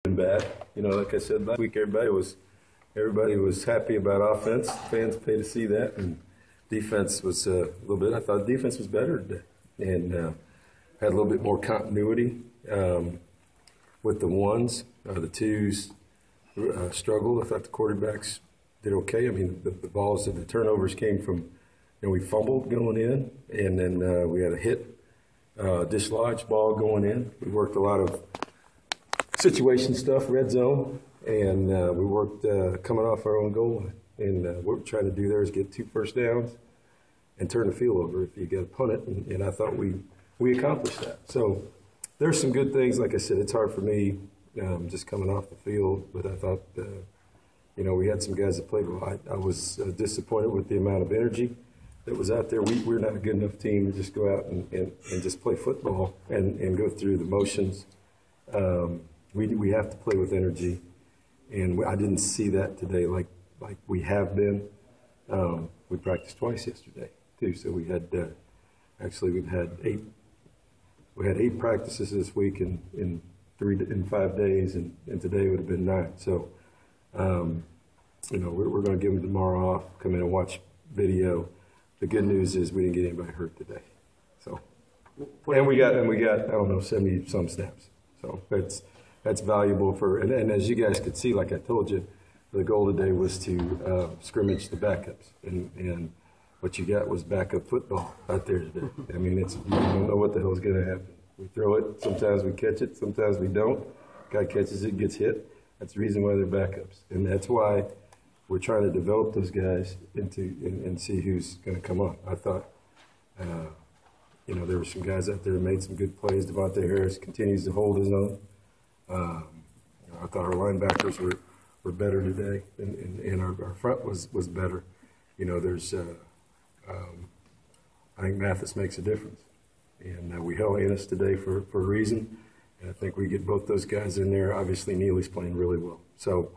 Bad. You know, like I said last week, everybody was happy about offense. Fans pay to see that, and defense was a little bit. I thought defense was better today, and had a little bit more continuity with the ones. The twos struggled. I thought the quarterbacks did okay. I mean, the balls and the turnovers came from, we fumbled going in, and then we had a hit, dislodged ball going in. We worked a lot of situation stuff, red zone, and we worked coming off our own goal line. And what we're trying to do there is get 2 first downs and turn the field over if you got to punt it. And I thought we accomplished that. So there's some good things. Like I said, it's hard for me just coming off the field, but I thought, we had some guys that played well. I was disappointed with the amount of energy that was out there. We're not a good enough team to just go out and just play football and go through the motions. We have to play with energy, and I didn't see that today like we have been. We practiced twice yesterday too, so we had we've had 8 practices this week in 5 days, and today would have been 9. So we're going to give them tomorrow off, come in and watch video. The good news is we didn't get anybody hurt today. So and we got I don't know 70 some snaps. So that's valuable and as you guys could see, like I told you, the goal today was to scrimmage the backups, and what you got was backup football out there today. I mean, you don't know what the hell's going to happen. We throw it, sometimes we catch it, sometimes we don't. Guy catches it, gets hit. That's the reason why they're backups, and that's why we're trying to develop those guys and see who's going to come up. I thought, there were some guys out there that made some good plays. Devontae Harris continues to hold his own. I thought our linebackers were better today, and our front was better. There's I think Mathis makes a difference, and we held Ennis today for a reason. And I think we get both those guys in there. Obviously, Neely's playing really well. So,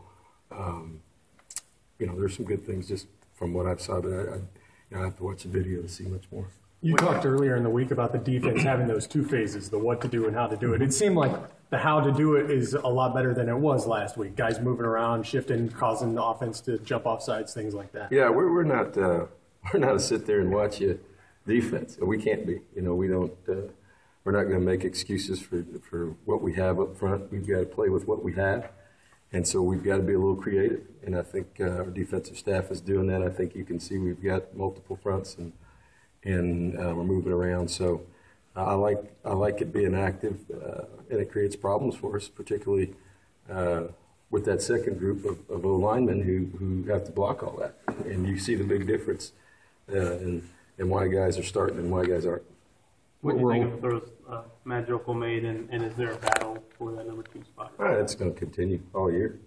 there's some good things just from what I've saw, but I have to watch the video to see much more. You talked earlier in the week about the defense having those 2 phases, the what to do and how to do it. It seemed like the how to do it is a lot better than it was last week. Guys moving around, shifting, causing the offense to jump off sides, things like that. Yeah, we're not to sit there and watch you defense. We can't be. We don't. We're not going to make excuses for what we have up front. We've got to play with what we have, and so we've got to be a little creative. And I think our defensive staff is doing that. I think you can see we've got multiple fronts and we're moving around. So I like it being active, and it creates problems for us, particularly with that second group of O-linemen who have to block all that. And you see the big difference in why guys are starting and why guys aren't. What do you think of the throws Matt Jokel made, and is there a battle for that number 2 spot? It's going to continue all year.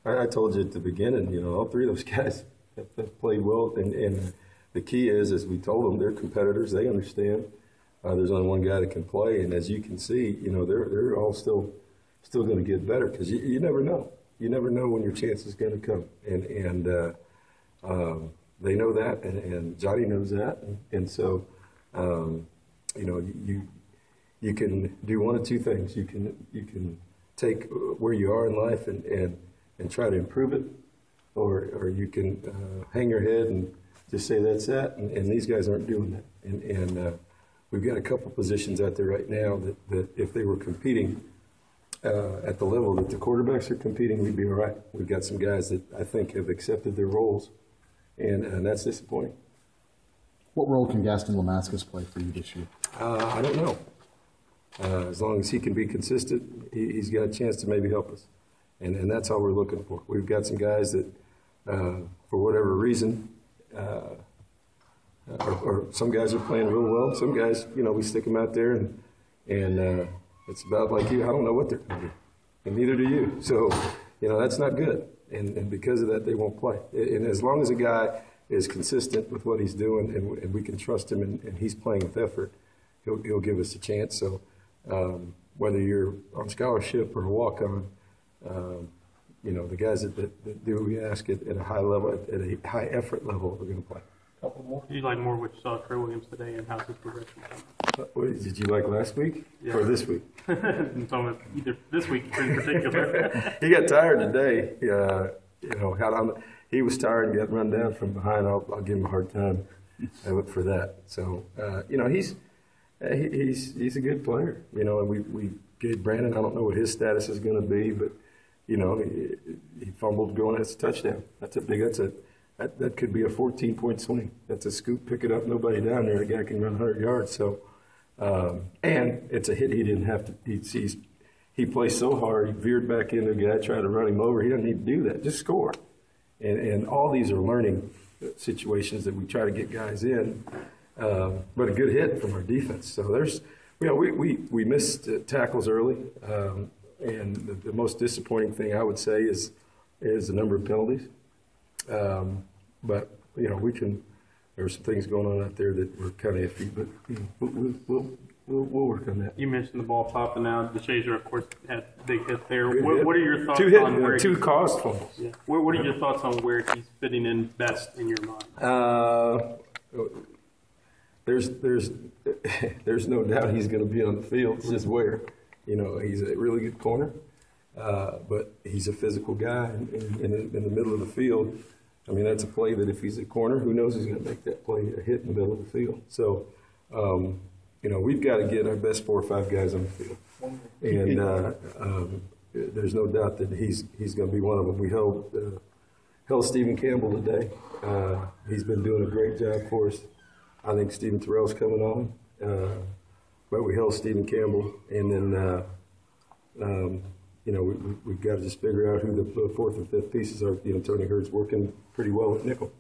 I told you at the beginning, all 3 of those guys have played well, and the key is, as we told them, they're competitors. They understand there's only one guy that can play, and as you can see, they're all still going to get better because you never know. You never know when your chance is going to come, and they know that, and Johnny knows that, and so you can do one of 2 things. You can take where you are in life and try to improve it, or you can hang your head and just say that's that, and these guys aren't doing that. And we've got a couple positions out there right now that if they were competing at the level that the quarterbacks are competing, we'd be all right. We've got some guys that I think have accepted their roles, and that's disappointing. What role can Gaston Lamascus play for you this year? I don't know. As long as he can be consistent, he's got a chance to maybe help us, and that's all we're looking for. We've got some guys that, for whatever reason, or some guys are playing real well. Some guys, we stick them out there, and it's about like you. I don't know what they're going to do, and neither do you. So, that's not good, and because of that, they won't play. And as long as a guy is consistent with what he's doing, and we can trust him, and he's playing with effort, he'll give us a chance. So, whether you're on scholarship or a walk-on, the guys that do what we ask at a high level, at a high effort level, are going to play. Couple more. Do you like more what you saw Trey Williams today, and how's his progression coming? What, did you like last week Yeah. or this week? I'm talking about either this week in particular. He got tired today. He was tired and got run down from behind. I'll give him a hard time for that. So he's a good player. And we gave Brandon. I don't know what his status is going to be, but he fumbled going. That's a touchdown. That could be a 14-point swing. That's a scoop. Pick it up. Nobody down there. The guy can run 100 yards. So, and it's a hit he didn't have to. He plays so hard. He veered back into the guy, tried to run him over. He doesn't need to do that. Just score. And all these are learning situations that we try to get guys in. But a good hit from our defense. So we missed tackles early. And the most disappointing thing I would say is the number of penalties. But there were some things going on out there that were kind of iffy, but we'll work on that. You mentioned the ball popping out. DeShazer, of course, had a big hit there. Good hit. What are your thoughts on where two caused fumbles? Yeah. What are your thoughts on where he's fitting in best in your mind? There's no doubt he's going to be on the field. It's just where. He's a really good corner, but he's a physical guy in the middle of the field. I mean, that's a play that if he's a corner, who knows who's going to make that play, a hit in the middle of the field. So, we've got to get our best 4 or 5 guys on the field. And there's no doubt that he's going to be one of them. We held Stephen Campbell today. He's been doing a great job for us. I think Stephen Terrell's coming on. But we held Stephen Campbell, and then we've got to just figure out who the 4th and 5th pieces are. Tony Hurd's working pretty well at nickel.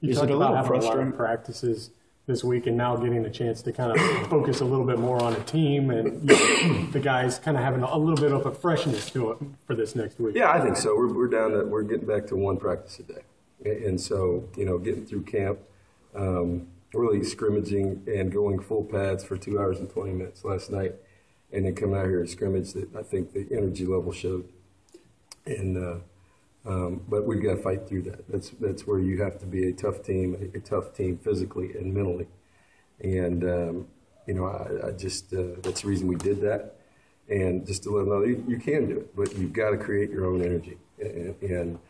You talked about having a lot of practices this week, and now getting a chance to kind of focus a little bit more on a team, and the guys kind of having a little bit of a freshness to it for this next week. Yeah, I think so. We're getting back to 1 practice a day, and so getting through camp. Really scrimmaging and going full pads for 2 hours and 20 minutes last night, and then come out here and scrimmage. That I think the energy level showed, and but we've got to fight through that. That's where you have to be a tough team physically and mentally, and I just that's the reason we did that, and just to let them know you can do it, but you've got to create your own energy, and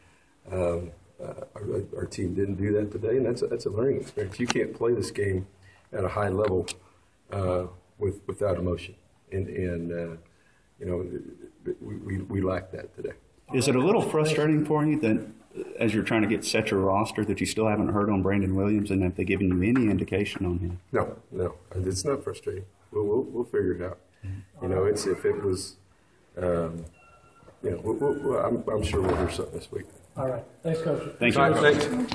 our team didn't do that today, and that's a learning experience. You can't play this game at a high level without emotion, and we lacked that today. Is it a little frustrating for you that, as you're trying to get set your roster, that you still haven't heard on Brandon Williams, and have they given you any indication on him? No, it's not frustrating. We'll figure it out. It's if it was, I'm sure we'll hear something this week. All right. Thanks, Coach. Thank you. Thanks.